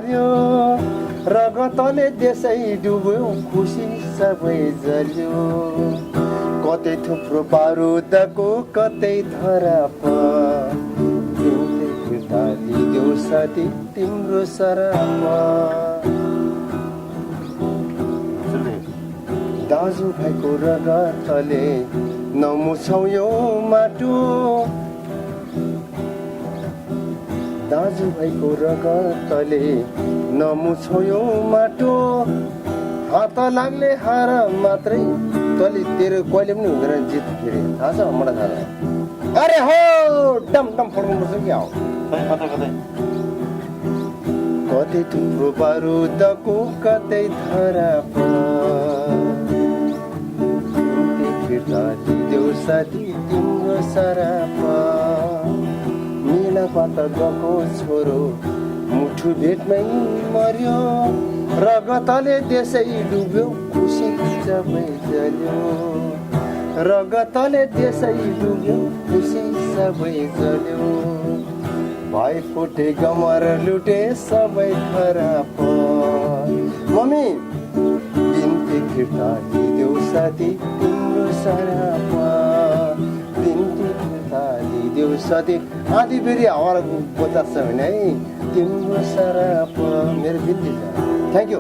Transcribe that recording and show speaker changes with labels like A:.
A: मर्यो रगतले देशै डुब्यो खुसी सबै जल्यो कतै थुप्रो बारुदको कतै धराप तिमीले फिर्ता लिदेऊ साथी तिम्रो सराप दाजुभाइको रगतले नमुछौ यो माटो दाजुभाइको रगतले नमुछौ यो माटो हात लाग्ने हार मात्रै तले तेरो कहिले पनि हुँदैन जित फेरि थाहा छ मलाई थाहा छ अरे हो डम डम फड्नुपर्छ कि आऊ कतै थुप्रो बारुदको कतै धराप देऊ साथी तिम्रो सराप मिलाबाट गएको छोरो मुठु भेटमै मर्यो रगतले देशै डुब्यो खुसी सबै जल्यो रगतले देशै डुब्यो खुसी सबै जल्यो भाइ फुटे गमर लुटे सबै खराब मम्मी बिन्ती फिर्ता लिदेऊ साथी तिम्रो सराप बिन्ती फिर्ता लिदेऊ साथी आधी फेरि हावा बचाएको छ भने है तिम्रो सराप मेरो बिन्ती छ थ्याङ्क यू